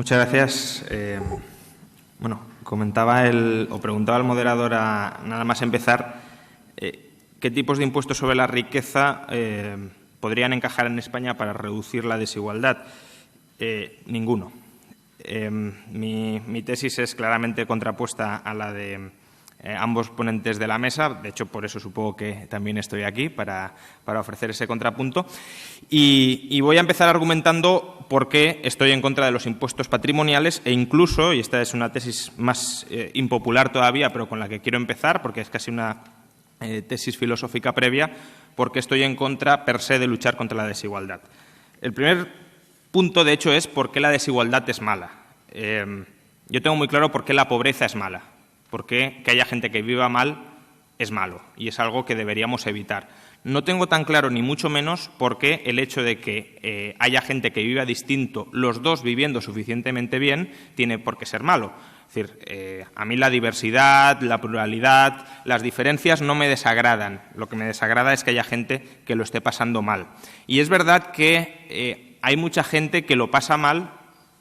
Muchas gracias. Preguntaba el moderador nada más empezar qué tipos de impuestos sobre la riqueza podrían encajar en España para reducir la desigualdad. Ninguno. Mi tesis es claramente contrapuesta a la de ambos ponentes de la mesa. De hecho, por eso supongo que también estoy aquí, para ofrecer ese contrapunto. Y voy a empezar argumentando por qué estoy en contra de los impuestos patrimoniales e incluso, y esta es una tesis más impopular todavía, pero con la que quiero empezar, porque es casi una tesis filosófica previa, por qué estoy en contra per se de luchar contra la desigualdad. El primer punto, de hecho, es por qué la desigualdad es mala. Yo tengo muy claro por qué la pobreza es mala. Porque que haya gente que viva mal es malo y es algo que deberíamos evitar. No tengo tan claro, ni mucho menos, por qué el hecho de que haya gente que viva distinto, los dos viviendo suficientemente bien, tiene por qué ser malo. Es decir, a mí la diversidad, la pluralidad, las diferencias no me desagradan. Lo que me desagrada es que haya gente que lo esté pasando mal. Y es verdad que hay mucha gente que lo pasa mal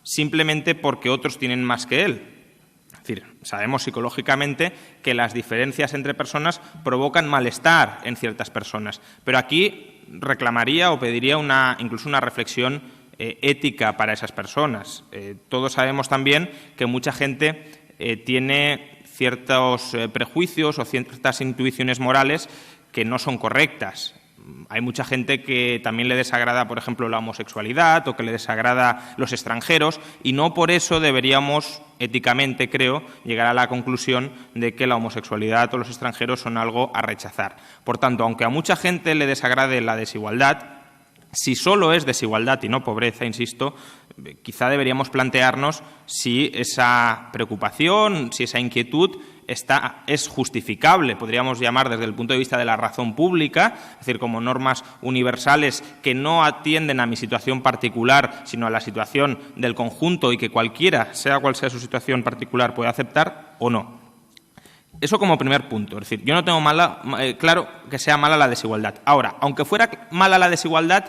simplemente porque otros tienen más que él. Es decir, sabemos psicológicamente que las diferencias entre personas provocan malestar en ciertas personas, pero aquí reclamaría o pediría incluso una reflexión ética para esas personas. Todos sabemos también que mucha gente tiene ciertos prejuicios o ciertas intuiciones morales que no son correctas. Hay mucha gente que también le desagrada, por ejemplo, la homosexualidad o que le desagrada los extranjeros y no por eso deberíamos, éticamente creo, llegar a la conclusión de que la homosexualidad o los extranjeros son algo a rechazar. Por tanto, aunque a mucha gente le desagrade la desigualdad, si solo es desigualdad y no pobreza, insisto, quizá deberíamos plantearnos si esa preocupación, si esa inquietud es justificable, podríamos llamar desde el punto de vista de la razón pública, es decir, como normas universales que no atienden a mi situación particular, sino a la situación del conjunto y que cualquiera, sea cual sea su situación particular, puede aceptar o no. Eso como primer punto. Es decir, yo no tengo claro que sea mala la desigualdad. Ahora, aunque fuera mala la desigualdad,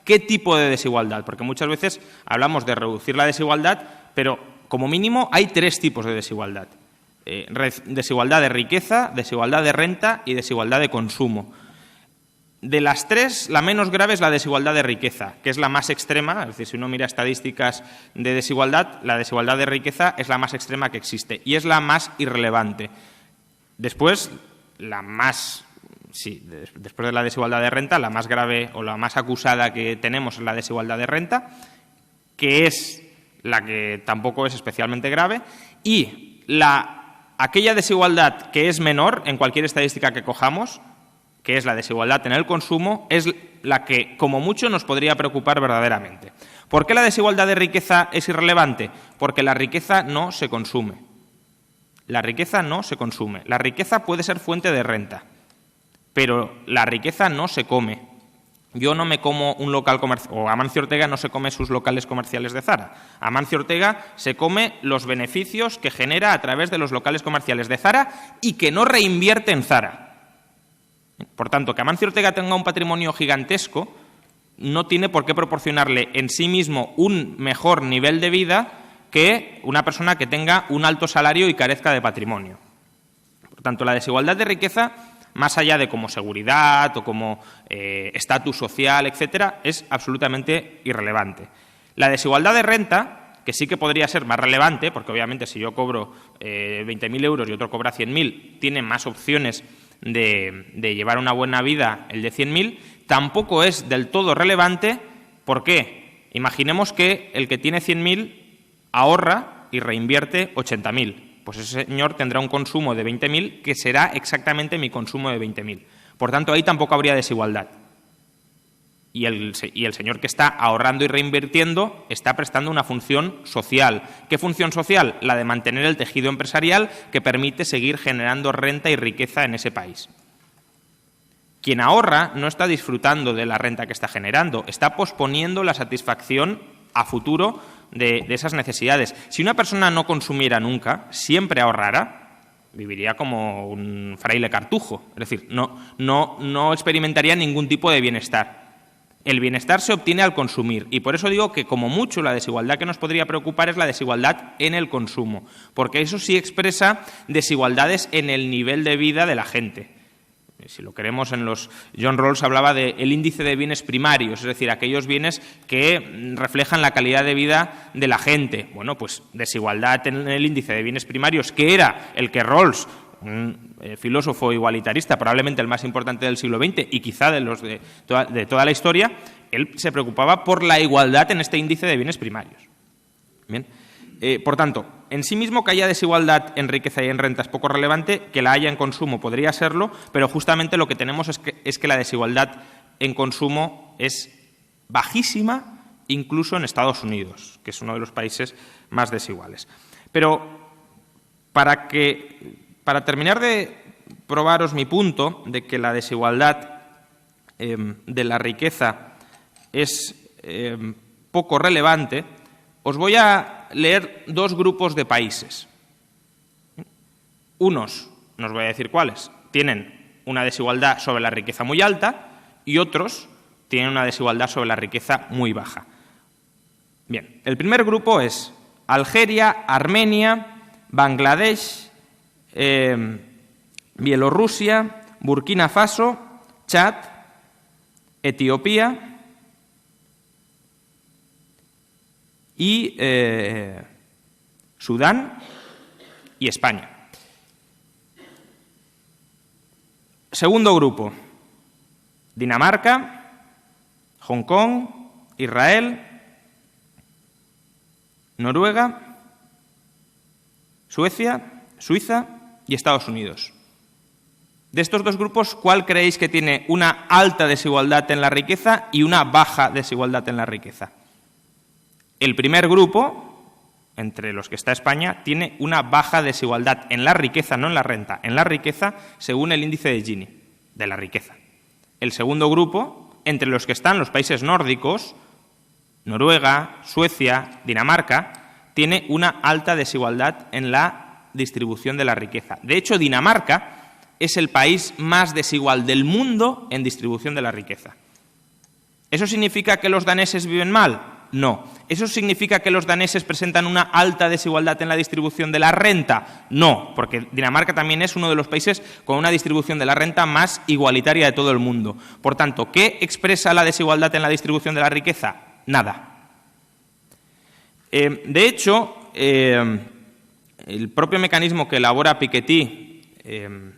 ¿qué tipo de desigualdad? Porque muchas veces hablamos de reducir la desigualdad, pero como mínimo hay tres tipos de desigualdad. Desigualdad de riqueza, desigualdad de renta y desigualdad de consumo. De las tres, la menos grave es la desigualdad de riqueza, que es la más extrema. Es decir, si uno mira estadísticas de desigualdad, la desigualdad de riqueza es la más extrema que existe y es la más irrelevante. Después, después de la desigualdad de renta, la más grave o la más acusada que tenemos es la desigualdad de renta, que es la que tampoco es especialmente grave, y aquella desigualdad que es menor en cualquier estadística que cojamos, que es la desigualdad en el consumo, es la que, como mucho, nos podría preocupar verdaderamente. ¿Por qué la desigualdad de riqueza es irrelevante? Porque la riqueza no se consume. La riqueza no se consume. La riqueza puede ser fuente de renta, pero la riqueza no se come. Yo no me como un local comercial, o Amancio Ortega no se come sus locales comerciales de Zara. Amancio Ortega se come los beneficios que genera a través de los locales comerciales de Zara y que no reinvierte en Zara. Por tanto, que Amancio Ortega tenga un patrimonio gigantesco no tiene por qué proporcionarle en sí mismo un mejor nivel de vida que una persona que tenga un alto salario y carezca de patrimonio. Por tanto, la desigualdad de riqueza, más allá de como seguridad o como estatus social, etcétera, es absolutamente irrelevante. La desigualdad de renta, que sí que podría ser más relevante, porque obviamente si yo cobro 20.000 euros y otro cobra 100.000, tiene más opciones de llevar una buena vida el de 100.000, tampoco es del todo relevante. ¿Por qué? Imaginemos que el que tiene 100.000 ahorra y reinvierte 80.000. Pues ese señor tendrá un consumo de 20.000 que será exactamente mi consumo de 20.000. Por tanto, ahí tampoco habría desigualdad. Y el señor que está ahorrando y reinvirtiendo está prestando una función social. ¿Qué función social? La de mantener el tejido empresarial que permite seguir generando renta y riqueza en ese país. Quien ahorra no está disfrutando de la renta que está generando, está posponiendo la satisfacción a futuro de esas necesidades. Si una persona no consumiera nunca, siempre ahorrara, viviría como un fraile cartujo, es decir, no experimentaría ningún tipo de bienestar. El bienestar se obtiene al consumir y por eso digo que como mucho la desigualdad que nos podría preocupar es la desigualdad en el consumo, porque eso sí expresa desigualdades en el nivel de vida de la gente. Si lo queremos, John Rawls hablaba del índice de bienes primarios, es decir, aquellos bienes que reflejan la calidad de vida de la gente. Bueno, pues desigualdad en el índice de bienes primarios, que era el que Rawls, un filósofo igualitarista, probablemente el más importante del siglo XX y quizá de toda la historia, él se preocupaba por la igualdad en este índice de bienes primarios. Bien. Por tanto, en sí mismo que haya desigualdad en riqueza y en renta es poco relevante, que la haya en consumo podría serlo, pero justamente lo que tenemos es que la desigualdad en consumo es bajísima, incluso en Estados Unidos, que es uno de los países más desiguales. Pero para terminar de probaros mi punto de que la desigualdad de la riqueza es poco relevante, os voy a leer dos grupos de países. Unos, no os voy a decir cuáles, tienen una desigualdad sobre la riqueza muy alta y otros tienen una desigualdad sobre la riqueza muy baja. Bien, el primer grupo es Algeria, Armenia, Bangladesh, Bielorrusia, Burkina Faso, Chad, Etiopía y Sudán y España. Segundo grupo, Dinamarca, Hong Kong, Israel, Noruega, Suecia, Suiza y Estados Unidos. De estos dos grupos, ¿cuál creéis que tiene una alta desigualdad en la riqueza y una baja desigualdad en la riqueza? El primer grupo, entre los que está España, tiene una baja desigualdad en la riqueza, no en la renta, en la riqueza, según el índice de Gini, de la riqueza. El segundo grupo, entre los que están los países nórdicos, Noruega, Suecia, Dinamarca, tiene una alta desigualdad en la distribución de la riqueza. De hecho, Dinamarca es el país más desigual del mundo en distribución de la riqueza. ¿Eso significa que los daneses viven mal? No. ¿Eso significa que los daneses presentan una alta desigualdad en la distribución de la renta? No, porque Dinamarca también es uno de los países con una distribución de la renta más igualitaria de todo el mundo. Por tanto, ¿qué expresa la desigualdad en la distribución de la riqueza? Nada. De hecho, el propio mecanismo que elabora Piketty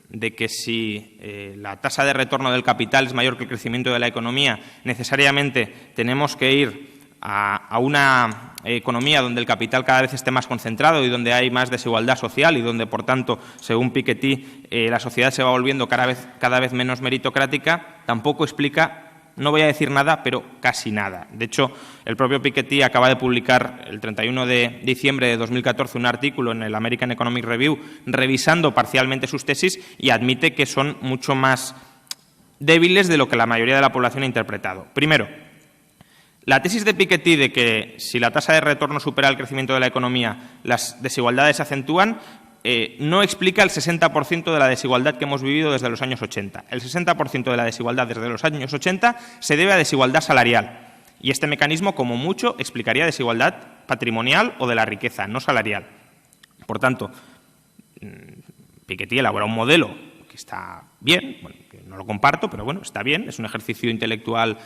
de que si la tasa de retorno del capital es mayor que el crecimiento de la economía, necesariamente tenemos que ir a una economía donde el capital cada vez esté más concentrado y donde hay más desigualdad social y donde, por tanto, según Piketty, la sociedad se va volviendo cada vez menos meritocrática, tampoco explica, no voy a decir nada, pero casi nada. De hecho, el propio Piketty acaba de publicar el 31 de diciembre de 2014 un artículo en el American Economic Review revisando parcialmente sus tesis y admite que son mucho más débiles de lo que la mayoría de la población ha interpretado. Primero, la tesis de Piketty de que si la tasa de retorno supera el crecimiento de la economía, las desigualdades se acentúan, no explica el 60% de la desigualdad que hemos vivido desde los años 80. El 60% de la desigualdad desde los años 80 se debe a desigualdad salarial. Y este mecanismo, como mucho, explicaría desigualdad patrimonial o de la riqueza, no salarial. Por tanto, Piketty elabora un modelo que está bien, bueno, que no lo comparto, pero bueno, está bien, es un ejercicio intelectual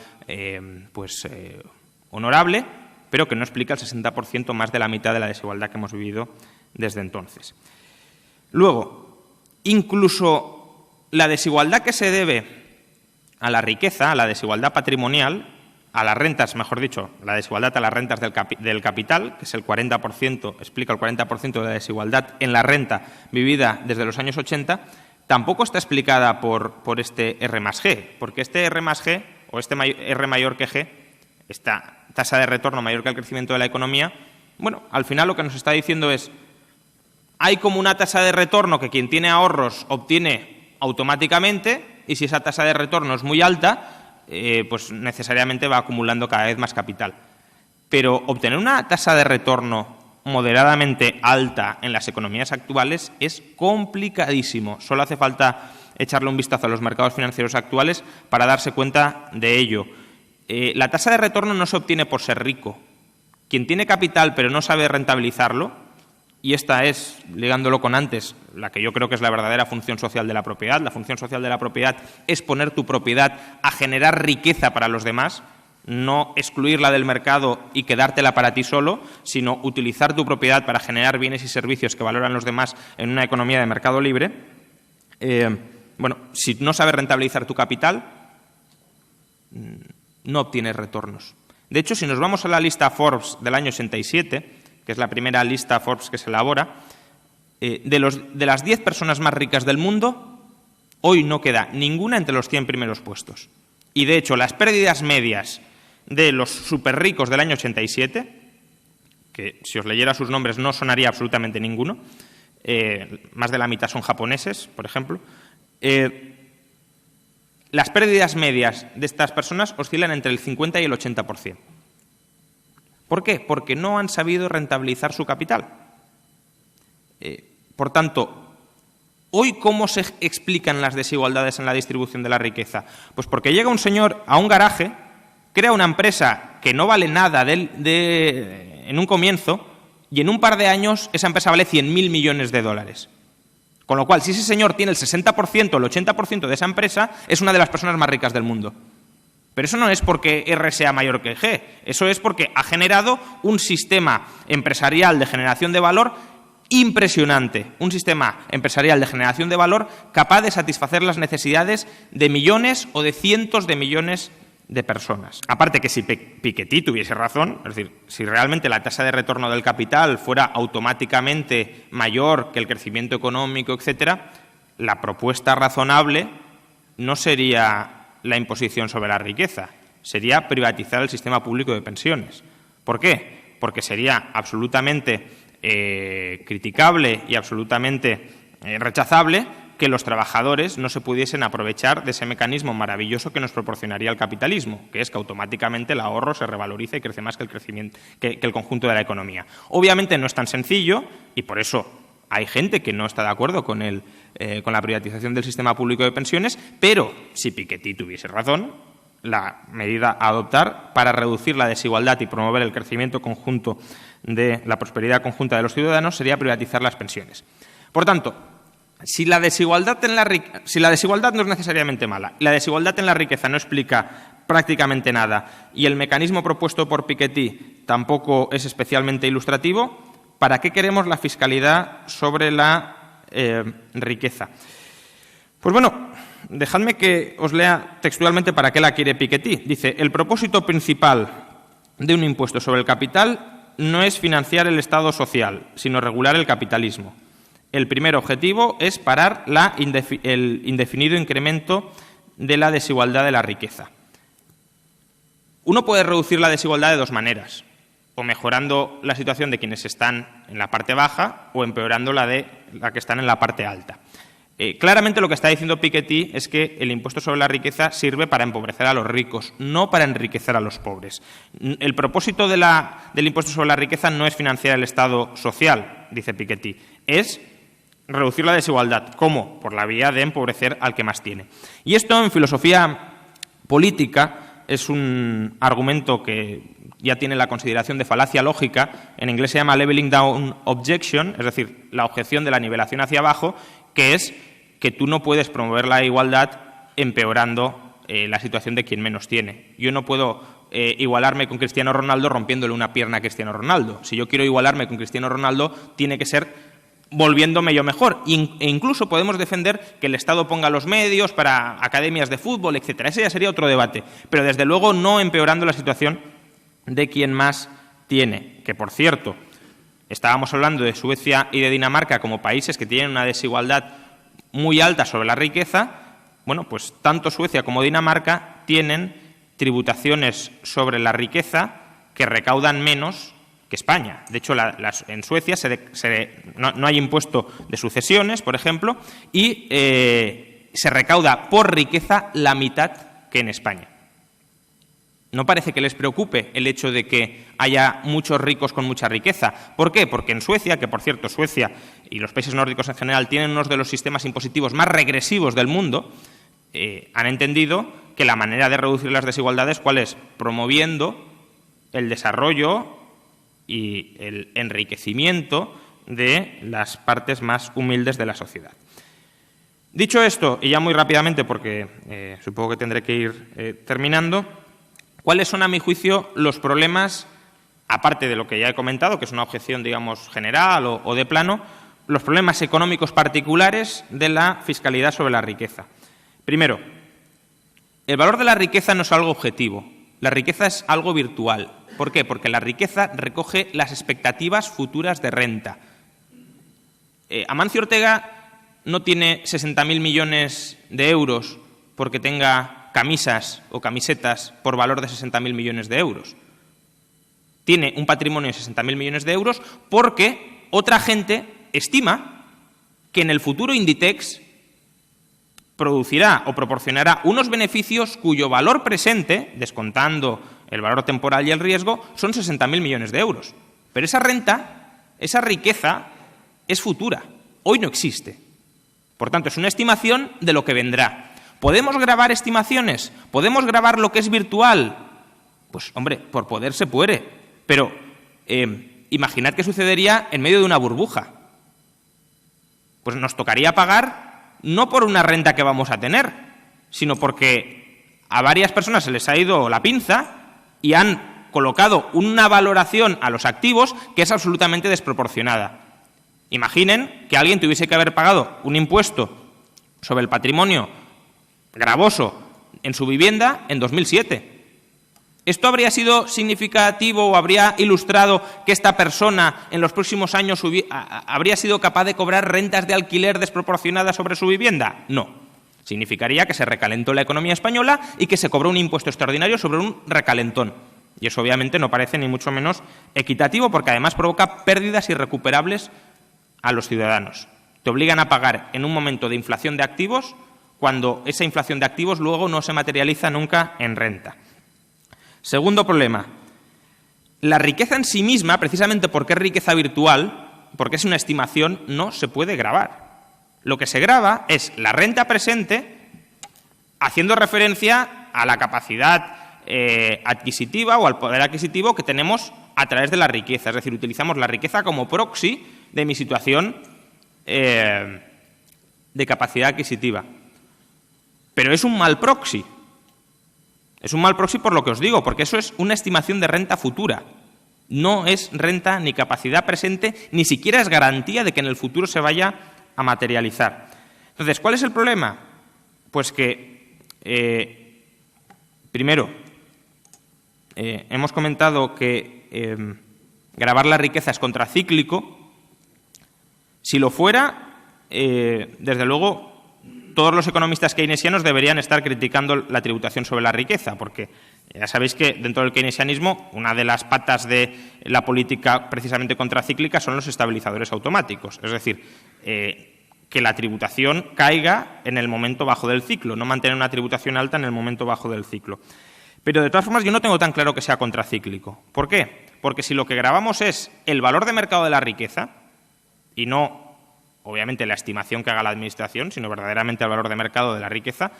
honorable, pero que no explica el 60%, más de la mitad de la desigualdad que hemos vivido desde entonces. Luego, incluso la desigualdad que se debe a la riqueza, a la desigualdad patrimonial, a las rentas, mejor dicho, la desigualdad a las rentas del capital, que es el 40%, explica el 40% de la desigualdad en la renta vivida desde los años 80, tampoco está explicada por este R más G, porque este R más G, o este R mayor que G, esta tasa de retorno mayor que el crecimiento de la economía, bueno, al final lo que nos está diciendo es hay como una tasa de retorno que quien tiene ahorros obtiene automáticamente y si esa tasa de retorno es muy alta, pues necesariamente va acumulando cada vez más capital. Pero obtener una tasa de retorno moderadamente alta en las economías actuales es complicadísimo. Solo hace falta echarle un vistazo a los mercados financieros actuales para darse cuenta de ello. La tasa de retorno no se obtiene por ser rico. Quien tiene capital pero no sabe rentabilizarlo, y esta es, ligándolo con antes, la que yo creo que es la verdadera función social de la propiedad. La función social de la propiedad es poner tu propiedad a generar riqueza para los demás, no excluirla del mercado y quedártela para ti solo, sino utilizar tu propiedad para generar bienes y servicios que valoran los demás en una economía de mercado libre. Si no sabes rentabilizar tu capital, no obtienes retornos. De hecho, si nos vamos a la lista Forbes del año 87, que es la primera lista Forbes que se elabora, de las 10 personas más ricas del mundo, hoy no queda ninguna entre los 100 primeros puestos. Y, de hecho, las pérdidas medias de los superricos del año 87, que si os leyera sus nombres no sonaría absolutamente ninguno, más de la mitad son japoneses, por ejemplo, las pérdidas medias de estas personas oscilan entre el 50 y el 80%. ¿Por qué? Porque no han sabido rentabilizar su capital. Por tanto, hoy, ¿cómo se explican las desigualdades en la distribución de la riqueza? Pues porque llega un señor a un garaje, crea una empresa que no vale nada en un comienzo, y en un par de años esa empresa vale 100.000 millones de dólares. Con lo cual, si ese señor tiene el 60% o el 80% de esa empresa, es una de las personas más ricas del mundo. Pero eso no es porque R sea mayor que G, eso es porque ha generado un sistema empresarial de generación de valor impresionante, un sistema empresarial de generación de valor capaz de satisfacer las necesidades de millones o de cientos de millones de personas. Aparte que si Piketty tuviese razón, es decir, si realmente la tasa de retorno del capital fuera automáticamente mayor que el crecimiento económico, etcétera, la propuesta razonable no sería la imposición sobre la riqueza, sería privatizar el sistema público de pensiones. ¿Por qué? Porque sería absolutamente criticable y absolutamente rechazable que los trabajadores no se pudiesen aprovechar de ese mecanismo maravilloso que nos proporcionaría el capitalismo, que es que automáticamente el ahorro se revaloriza y crece más que el crecimiento, que el conjunto de la economía. Obviamente no es tan sencillo y por eso hay gente que no está de acuerdo con la privatización del sistema público de pensiones, pero si Piketty tuviese razón, la medida a adoptar para reducir la desigualdad y promover el crecimiento conjunto de la prosperidad conjunta de los ciudadanos sería privatizar las pensiones. Por tanto, si la desigualdad no es necesariamente mala, la desigualdad en la riqueza no explica prácticamente nada y el mecanismo propuesto por Piketty tampoco es especialmente ilustrativo, ¿para qué queremos la fiscalidad sobre la riqueza? Pues bueno, dejadme que os lea textualmente para qué la quiere Piketty. Dice, el propósito principal de un impuesto sobre el capital no es financiar el Estado social, sino regular el capitalismo. El primer objetivo es parar el indefinido incremento de la desigualdad de la riqueza. Uno puede reducir la desigualdad de dos maneras, o mejorando la situación de quienes están en la parte baja o empeorando la de la que están en la parte alta. Claramente lo que está diciendo Piketty es que el impuesto sobre la riqueza sirve para empobrecer a los ricos, no para enriquecer a los pobres. El propósito del impuesto sobre la riqueza no es financiar el Estado social, dice Piketty, es reducir la desigualdad. ¿Cómo? Por la vía de empobrecer al que más tiene. Y esto en filosofía política es un argumento que ya tiene la consideración de falacia lógica. En inglés se llama leveling down objection, es decir, la objeción de la nivelación hacia abajo, que es que tú no puedes promover la igualdad empeorando la situación de quien menos tiene. Yo no puedo igualarme con Cristiano Ronaldo rompiéndole una pierna a Cristiano Ronaldo. Si yo quiero igualarme con Cristiano Ronaldo, tiene que ser volviéndome yo mejor. E incluso podemos defender que el Estado ponga los medios para academias de fútbol, etcétera. Ese ya sería otro debate. Pero desde luego no empeorando la situación de quien más tiene. Que, por cierto, estábamos hablando de Suecia y de Dinamarca como países que tienen una desigualdad muy alta sobre la riqueza. Bueno, pues tanto Suecia como Dinamarca tienen tributaciones sobre la riqueza que recaudan menos que España. De hecho, en Suecia no hay impuesto de sucesiones, por ejemplo, y se recauda por riqueza la mitad que en España. No parece que les preocupe el hecho de que haya muchos ricos con mucha riqueza. ¿Por qué? Porque en Suecia, que por cierto Suecia y los países nórdicos en general tienen uno de los sistemas impositivos más regresivos del mundo, han entendido que la manera de reducir las desigualdades, ¿cuál es? Promoviendo el desarrollo y el enriquecimiento de las partes más humildes de la sociedad. Dicho esto, y ya muy rápidamente, porque supongo que tendré que ir terminando, ¿cuáles son, a mi juicio, los problemas, aparte de lo que ya he comentado, que es una objeción, digamos, general o de plano, los problemas económicos particulares de la fiscalidad sobre la riqueza? Primero, el valor de la riqueza no es algo objetivo, la riqueza es algo virtual. ¿Por qué? Porque la riqueza recoge las expectativas futuras de renta. Amancio Ortega no tiene 60.000 millones de euros porque tenga camisas o camisetas por valor de 60.000 millones de euros. Tiene un patrimonio de 60.000 millones de euros porque otra gente estima que en el futuro Inditex producirá o proporcionará unos beneficios cuyo valor presente, descontando el valor temporal y el riesgo, son 60.000 millones de euros. Pero esa renta, esa riqueza, es futura. Hoy no existe. Por tanto, es una estimación de lo que vendrá. ¿Podemos grabar estimaciones? ¿Podemos grabar lo que es virtual? Pues, hombre, por poder se puede. Pero imaginad qué sucedería en medio de una burbuja. Pues nos tocaría pagar no por una renta que vamos a tener, sino porque a varias personas se les ha ido la pinza y han colocado una valoración a los activos que es absolutamente desproporcionada. Imaginen que alguien tuviese que haber pagado un impuesto sobre el patrimonio gravoso en su vivienda en 2007. ¿Esto habría sido significativo o habría ilustrado que esta persona en los próximos años habría sido capaz de cobrar rentas de alquiler desproporcionadas sobre su vivienda? No. Significaría que se recalentó la economía española y que se cobró un impuesto extraordinario sobre un recalentón. Y eso obviamente no parece ni mucho menos equitativo porque además provoca pérdidas irrecuperables a los ciudadanos. Te obligan a pagar en un momento de inflación de activos cuando esa inflación de activos luego no se materializa nunca en renta. Segundo problema. La riqueza en sí misma, precisamente porque es riqueza virtual, porque es una estimación, no se puede gravar. Lo que se grava es la renta presente haciendo referencia a la capacidad adquisitiva o al poder adquisitivo que tenemos a través de la riqueza. Es decir, utilizamos la riqueza como proxy de mi situación de capacidad adquisitiva. Pero es un mal proxy. Es un mal proxy por lo que os digo, porque eso es una estimación de renta futura. No es renta ni capacidad presente, ni siquiera es garantía de que en el futuro se vaya a materializar. Entonces, ¿cuál es el problema? Pues que, primero, hemos comentado que gravar la riqueza es contracíclico. Si lo fuera, desde luego, todos los economistas keynesianos deberían estar criticando la tributación sobre la riqueza, porque ya sabéis que dentro del keynesianismo una de las patas de la política precisamente contracíclica son los estabilizadores automáticos, es decir, que la tributación caiga en el momento bajo del ciclo, no mantener una tributación alta en el momento bajo del ciclo. Pero de todas formas yo no tengo tan claro que sea contracíclico. ¿Por qué? Porque si lo que gravamos es el valor de mercado de la riqueza y no obviamente la estimación que haga la Administración, sino verdaderamente el valor de mercado de la riqueza.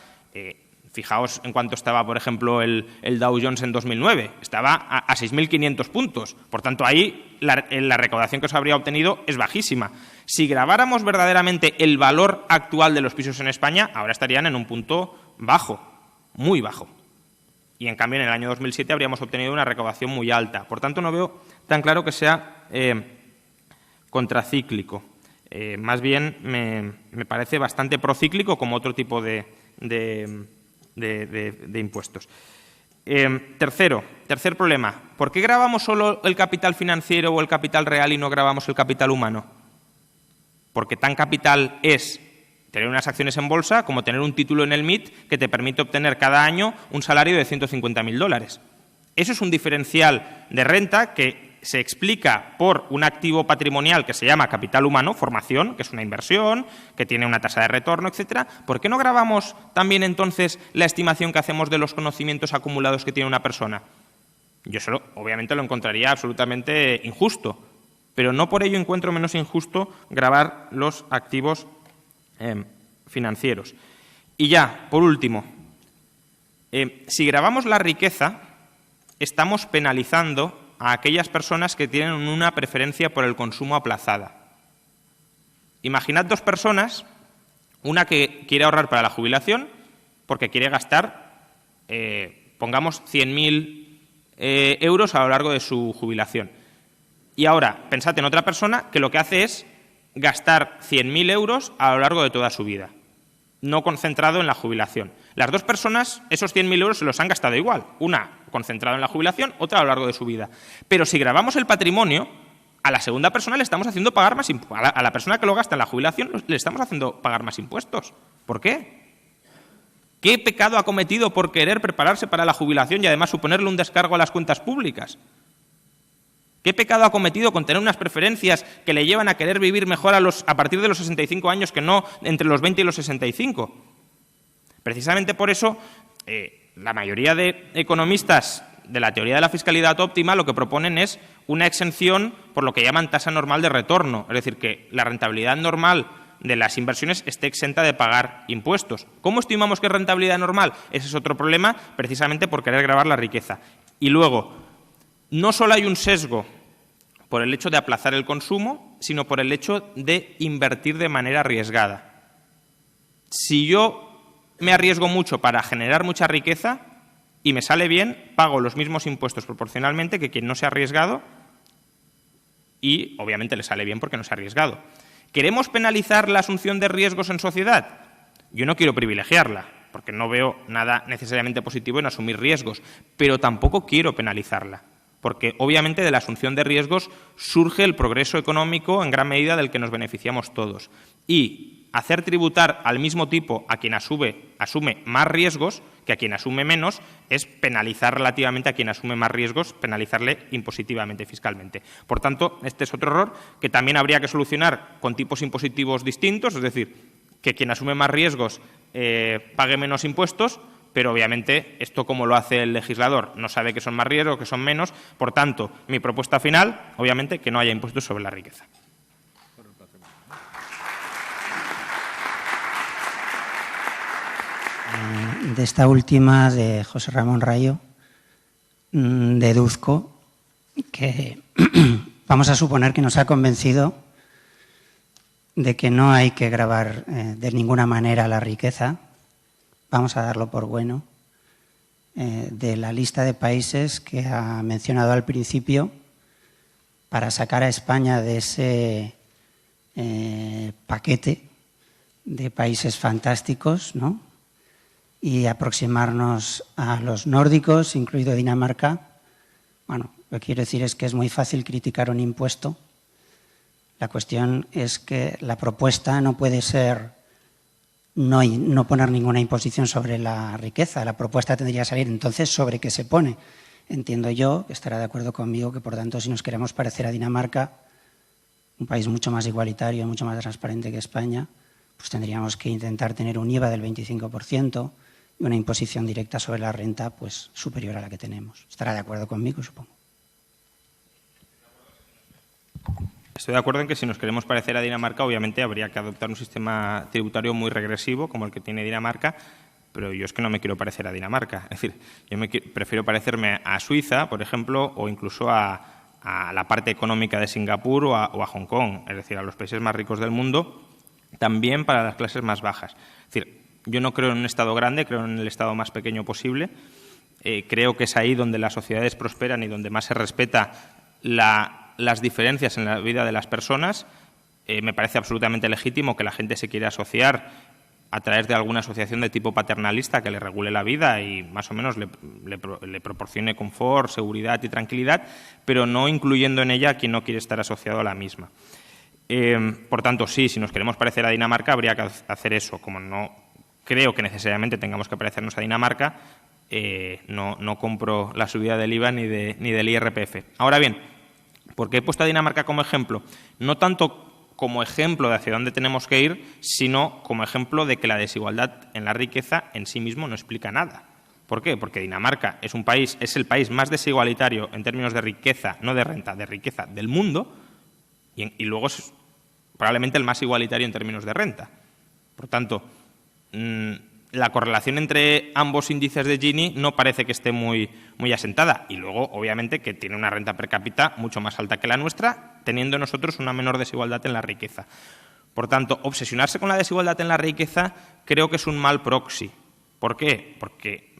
Fijaos en cuánto estaba, por ejemplo, el Dow Jones en 2009. Estaba a 6.500 puntos. Por tanto, ahí la recaudación que se habría obtenido es bajísima. Si graváramos verdaderamente el valor actual de los pisos en España, ahora estarían en un punto bajo, muy bajo. Y, en cambio, en el año 2007 habríamos obtenido una recaudación muy alta. Por tanto, no veo tan claro que sea contracíclico. Más bien me parece bastante procíclico como otro tipo de impuestos. Tercer problema. ¿Por qué gravamos solo el capital financiero o el capital real y no gravamos el capital humano? Porque tan capital es tener unas acciones en bolsa como tener un título en el MIT que te permite obtener cada año un salario de $150.000. Eso es un diferencial de renta que se explica por un activo patrimonial que se llama capital humano, formación, que es una inversión, que tiene una tasa de retorno, etcétera. ¿Por qué no gravamos también entonces la estimación que hacemos de los conocimientos acumulados que tiene una persona? Yo solo, obviamente, lo encontraría absolutamente injusto, pero no por ello encuentro menos injusto gravar los activos financieros. Y ya, por último, si gravamos la riqueza, estamos penalizando a aquellas personas que tienen una preferencia por el consumo aplazada. Imaginad dos personas, una que quiere ahorrar para la jubilación porque quiere gastar, pongamos, 100.000 euros a lo largo de su jubilación. Y ahora, pensad en otra persona que lo que hace es gastar 100.000 euros a lo largo de toda su vida, no concentrado en la jubilación. Las dos personas, esos 100.000 euros se los han gastado igual, una concentrada en la jubilación, otra a lo largo de su vida. Pero si gravamos el patrimonio, a la segunda persona le estamos haciendo pagar más impuestos. A la persona que lo gasta en la jubilación le estamos haciendo pagar más impuestos. ¿Por qué? ¿Qué pecado ha cometido por querer prepararse para la jubilación y además suponerle un descargo a las cuentas públicas? ¿Qué pecado ha cometido con tener unas preferencias que le llevan a querer vivir mejor a partir de los 65 años que no entre los 20 y los 65? Precisamente por eso, la mayoría de economistas de la teoría de la fiscalidad óptima lo que proponen es una exención por lo que llaman tasa normal de retorno, es decir, que la rentabilidad normal de las inversiones esté exenta de pagar impuestos. ¿Cómo estimamos que es rentabilidad normal? Ese es otro problema, precisamente por querer gravar la riqueza. Y luego, no solo hay un sesgo por el hecho de aplazar el consumo, sino por el hecho de invertir de manera arriesgada. Si yo me arriesgo mucho para generar mucha riqueza y me sale bien, pago los mismos impuestos proporcionalmente que quien no se ha arriesgado y, obviamente, le sale bien porque no se ha arriesgado. ¿Queremos penalizar la asunción de riesgos en sociedad? Yo no quiero privilegiarla, porque no veo nada necesariamente positivo en asumir riesgos, pero tampoco quiero penalizarla, porque obviamente de la asunción de riesgos surge el progreso económico en gran medida del que nos beneficiamos todos. Y hacer tributar al mismo tipo a quien asume más riesgos que a quien asume menos es penalizar relativamente a quien asume más riesgos, penalizarle impositivamente, fiscalmente. Por tanto, este es otro error que también habría que solucionar con tipos impositivos distintos, es decir, que quien asume más riesgos pague menos impuestos, pero obviamente esto, como lo hace el legislador, no sabe que son más riesgos, que son menos. Por tanto, mi propuesta final, obviamente, que no haya impuestos sobre la riqueza. De esta última, de José Ramón Rayo, deduzco que vamos a suponer que nos ha convencido de que no hay que gravar de ninguna manera la riqueza. Vamos a darlo por bueno. De la lista de países que ha mencionado al principio, para sacar a España de ese paquete de países fantásticos, ¿no?, y aproximarnos a los nórdicos, incluido Dinamarca. Bueno, lo que quiero decir es que es muy fácil criticar un impuesto. La cuestión es que la propuesta no puede ser no poner ninguna imposición sobre la riqueza. La propuesta tendría que salir entonces sobre qué se pone. Entiendo yo, que estará de acuerdo conmigo, que por tanto, si nos queremos parecer a Dinamarca, un país mucho más igualitario, mucho más transparente que España, pues tendríamos que intentar tener un IVA del 25%, y una imposición directa sobre la renta pues superior a la que tenemos. ¿Estará de acuerdo conmigo, supongo? Estoy de acuerdo en que si nos queremos parecer a Dinamarca, obviamente habría que adoptar un sistema tributario muy regresivo como el que tiene Dinamarca, pero yo es que no me quiero parecer a Dinamarca. Es decir, yo prefiero parecerme a Suiza, por ejemplo, o incluso a la parte económica de Singapur o a Hong Kong, es decir, a los países más ricos del mundo, también para las clases más bajas. Es decir, yo no creo en un Estado grande, creo en el Estado más pequeño posible. Creo que es ahí donde las sociedades prosperan y donde más se respeta las diferencias en la vida de las personas. Me parece absolutamente legítimo que la gente se quiera asociar a través de alguna asociación de tipo paternalista que le regule la vida y más o menos le proporcione confort, seguridad y tranquilidad, pero no incluyendo en ella a quien no quiere estar asociado a la misma. Por tanto, sí, si nos queremos parecer a Dinamarca, habría que hacer eso. Como no creo que necesariamente tengamos que parecernos a Dinamarca, no compro la subida del IVA ni del IRPF. Ahora bien, ¿por qué he puesto a Dinamarca como ejemplo? No tanto como ejemplo de hacia dónde tenemos que ir, sino como ejemplo de que la desigualdad en la riqueza en sí mismo no explica nada. ¿Por qué? Porque Dinamarca es el país más desigualitario en términos de riqueza, no de renta, de riqueza del mundo, y luego es probablemente el más igualitario en términos de renta. Por tanto, la correlación entre ambos índices de Gini no parece que esté muy asentada. Y luego, obviamente, que tiene una renta per cápita mucho más alta que la nuestra, teniendo nosotros una menor desigualdad en la riqueza. Por tanto, obsesionarse con la desigualdad en la riqueza creo que es un mal proxy. ¿Por qué? Porque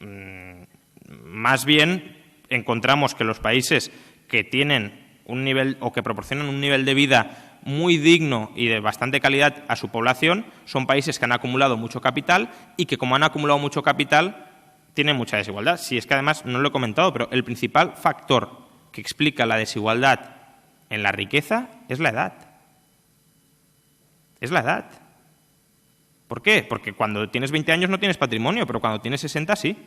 más bien encontramos que los países que tienen un nivel o que proporcionan un nivel de vida muy digno y de bastante calidad a su población son países que han acumulado mucho capital y que, como han acumulado mucho capital, tienen mucha desigualdad. Si es que, además, no lo he comentado, pero el principal factor que explica la desigualdad en la riqueza es la edad. Es la edad. ¿Por qué? Porque cuando tienes 20 años no tienes patrimonio, pero cuando tienes 60 sí.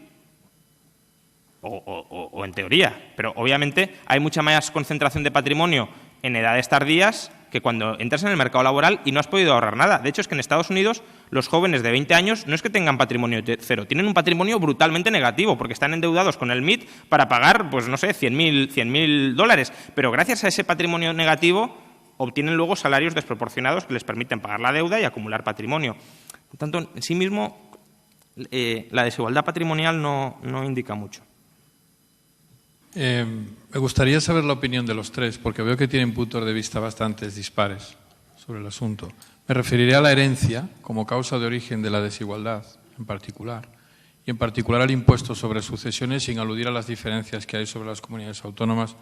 O en teoría. Pero obviamente hay mucha más concentración de patrimonio en edades tardías que cuando entras en el mercado laboral y no has podido ahorrar nada. De hecho, es que en Estados Unidos los jóvenes de 20 años no es que tengan patrimonio cero, tienen un patrimonio brutalmente negativo porque están endeudados con el MIT para pagar, pues no sé, $100.000. Pero gracias a ese patrimonio negativo obtienen luego salarios desproporcionados que les permiten pagar la deuda y acumular patrimonio. Por tanto, en sí mismo, la desigualdad patrimonial no indica mucho. Me gustaría saber la opinión de los tres, porque veo que tienen puntos de vista bastante dispares sobre el asunto. Me referiré a la herencia como causa de origen de la desigualdad, en particular, y en particular al impuesto sobre sucesiones, sin aludir a las diferencias que hay sobre las comunidades autónomas,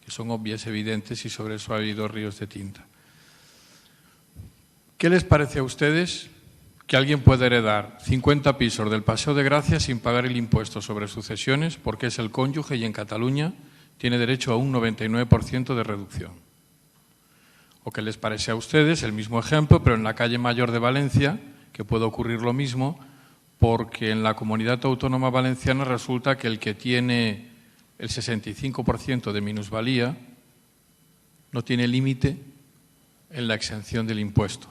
que son obvias, evidentes, y sobre eso ha habido ríos de tinta. ¿Qué les parece a ustedes que alguien puede heredar 50 pisos del Paseo de Gracia sin pagar el impuesto sobre sucesiones porque es el cónyuge y en Cataluña tiene derecho a un 99% de reducción? ¿O qué les parece a ustedes el mismo ejemplo, pero en la calle Mayor de Valencia, que puede ocurrir lo mismo, porque en la comunidad autónoma valenciana resulta que el que tiene el 65% de minusvalía no tiene límite en la exención del impuesto?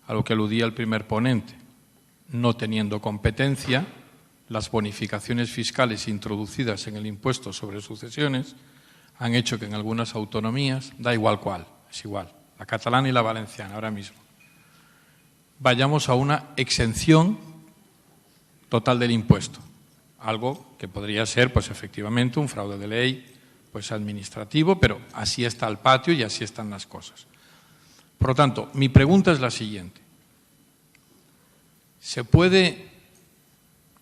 A lo que aludía el primer ponente. No teniendo competencia, las bonificaciones fiscales introducidas en el impuesto sobre sucesiones han hecho que en algunas autonomías, da igual cuál, es igual, la catalana y la valenciana ahora mismo, vayamos a una exención total del impuesto. Algo que podría ser, pues efectivamente, un fraude de ley, pues administrativo, pero así está el patio y así están las cosas. Por lo tanto, mi pregunta es la siguiente.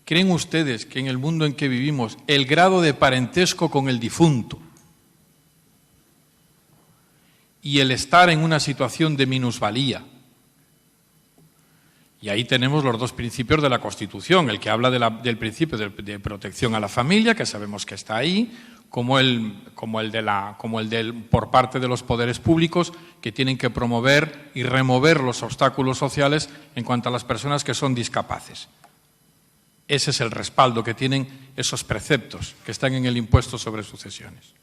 ¿Creen ustedes que en el mundo en que vivimos el grado de parentesco con el difunto y el estar en una situación de minusvalía, y ahí tenemos los dos principios de la Constitución, el que habla del principio de protección a la familia, que sabemos que está ahí, como el por parte de los poderes públicos, que tienen que promover y remover los obstáculos sociales en cuanto a las personas que son discapaces. Ese es el respaldo que tienen esos preceptos que están en el impuesto sobre sucesiones.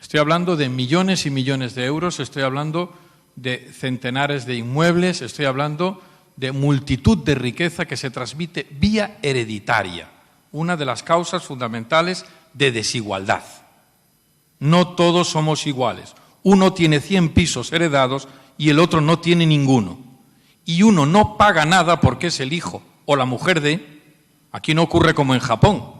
Estoy hablando de millones y millones de euros, estoy hablando de centenares de inmuebles, estoy hablando de multitud de riqueza que se transmite vía hereditaria, una de las causas fundamentales de desigualdad. No todos somos iguales. Uno tiene 100 pisos heredados y el otro no tiene ninguno. Y uno no paga nada porque es el hijo o la mujer de... Aquí no ocurre como en Japón.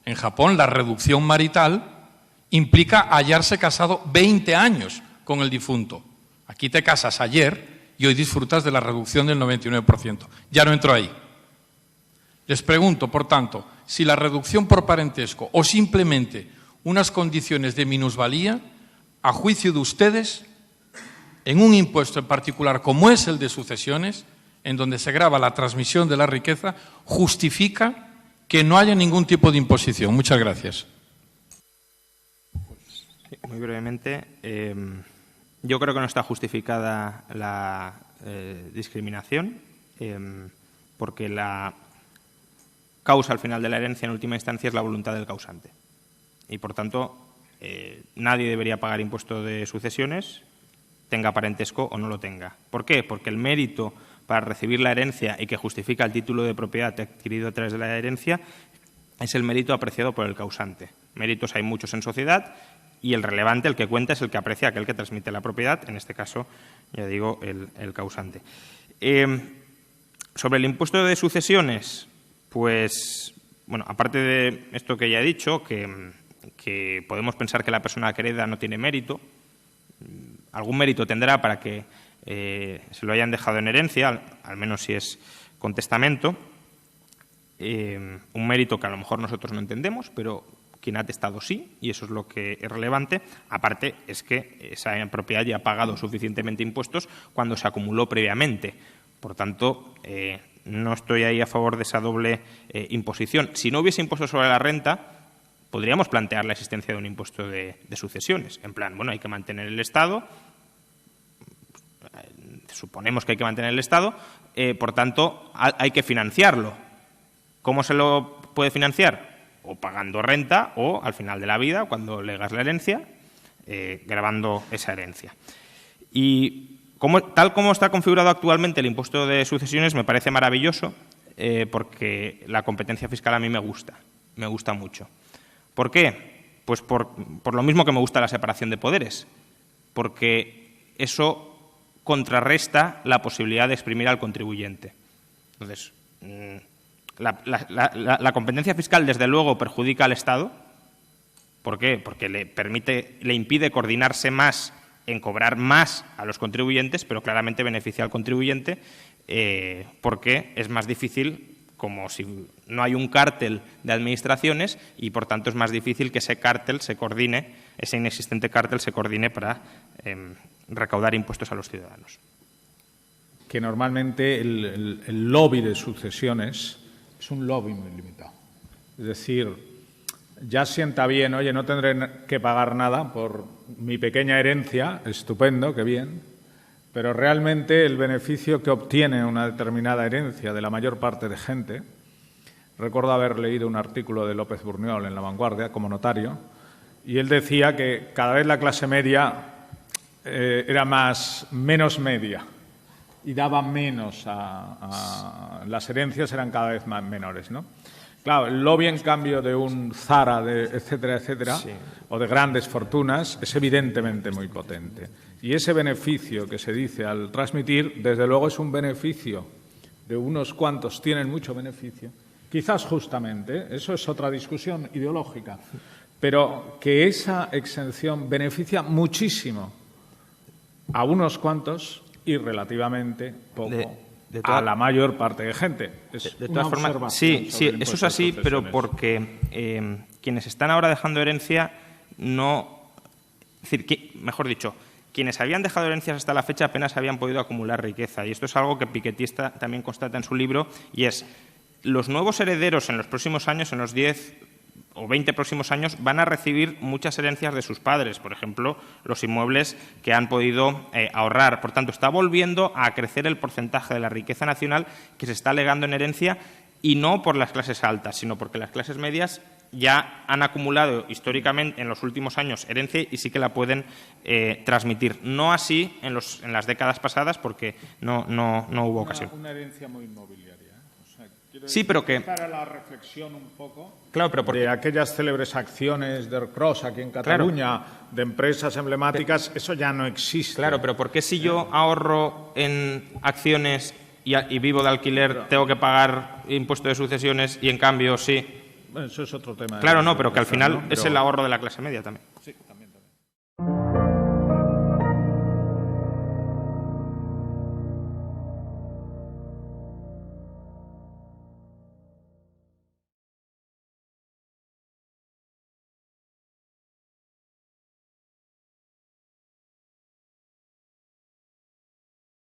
En Japón la reducción marital implica hallarse casado 20 años con el difunto. Aquí te casas ayer y hoy disfrutas de la reducción del 99%. Ya no entro ahí. Les pregunto, por tanto, si la reducción por parentesco o simplemente unas condiciones de minusvalía, a juicio de ustedes, en un impuesto en particular como es el de sucesiones, en donde se grava la transmisión de la riqueza, justifica que no haya ningún tipo de imposición. Muchas gracias. Muy brevemente, yo creo que no está justificada la discriminación, porque la causa al final de la herencia en última instancia es la voluntad del causante. Y por tanto, nadie debería pagar impuesto de sucesiones, tenga parentesco o no lo tenga. ¿Por qué? Porque el mérito para recibir la herencia y que justifica el título de propiedad adquirido a través de la herencia es el mérito apreciado por el causante. Méritos hay muchos en sociedad y el relevante, el que cuenta, es el que aprecia aquel que transmite la propiedad, en este caso, ya digo, el causante. Sobre el impuesto de sucesiones, pues, bueno, aparte de esto que ya he dicho, que podemos pensar que la persona que hereda no tiene mérito, algún mérito tendrá para que se lo hayan dejado en herencia, al menos si es con testamento, un mérito que a lo mejor nosotros no entendemos, pero quien ha testado sí, y eso es lo que es relevante. Aparte, es que esa propiedad ya ha pagado suficientemente impuestos cuando se acumuló previamente. Por tanto, no estoy ahí a favor de esa doble imposición. Si no hubiese impuesto sobre la renta, podríamos plantear la existencia de un impuesto de sucesiones. En plan, bueno, hay que mantener el Estado, suponemos que hay que mantener el Estado, por tanto, hay que financiarlo. ¿Cómo se lo puede financiar? O pagando renta o, al final de la vida, cuando legas la herencia, grabando esa herencia. Y tal como está configurado actualmente el impuesto de sucesiones, me parece maravilloso, porque la competencia fiscal a mí me gusta mucho. ¿Por qué? Pues por lo mismo que me gusta la separación de poderes, porque eso contrarresta la posibilidad de exprimir al contribuyente. Entonces, la competencia fiscal, desde luego, perjudica al Estado. ¿Por qué? Porque le impide coordinarse más en cobrar más a los contribuyentes, pero claramente beneficia al contribuyente porque es más difícil, como si no hay un cártel de administraciones, y por tanto es más difícil que ese cártel se coordine, ese inexistente cártel se coordine para recaudar impuestos a los ciudadanos. Que normalmente el lobby de sucesiones es un lobby muy limitado. Es decir, ya sienta bien, oye, no tendré que pagar nada por mi pequeña herencia, estupendo, qué bien, pero realmente el beneficio que obtiene una determinada herencia de la mayor parte de gente, recuerdo haber leído un artículo de López Burniol en La Vanguardia como notario, y él decía que cada vez la clase media era menos media y daba menos las herencias eran cada vez más menores, ¿no? Claro, el lobby, en cambio, de un Zara, etcétera, etcétera, sí, o de grandes fortunas, es evidentemente muy potente. Y ese beneficio que se dice al transmitir, desde luego es un beneficio de unos cuantos, tienen mucho beneficio. Quizás justamente, eso es otra discusión ideológica, pero que esa exención beneficia muchísimo a unos cuantos y relativamente poco a la mayor parte de gente. De todas formas, sí, eso es así, pero porque quienes están ahora dejando herencia no... Es decir, mejor dicho, quienes habían dejado herencias hasta la fecha apenas habían podido acumular riqueza. Y esto es algo que Piketty también constata en su libro, y es los nuevos herederos en los próximos años, en los 10 o 20 próximos años, van a recibir muchas herencias de sus padres, por ejemplo, los inmuebles que han podido ahorrar. Por tanto, está volviendo a crecer el porcentaje de la riqueza nacional que se está legando en herencia, y no por las clases altas, sino porque las clases medias ya han acumulado históricamente en los últimos años herencia y sí que la pueden transmitir. No así en las décadas pasadas, porque no hubo ocasión. Una herencia muy inmobiliaria. Sí, pero que... Para la reflexión un poco, claro, pero de aquellas célebres acciones de Ercros aquí en Cataluña, claro, de empresas emblemáticas, eso ya no existe. Claro, pero ¿por qué si yo ahorro en acciones y vivo de alquiler tengo que pagar impuesto de sucesiones y en cambio sí? Bueno, eso es otro tema. Claro, no, pero que al final, ¿no? Es el ahorro de la clase media también. Sí.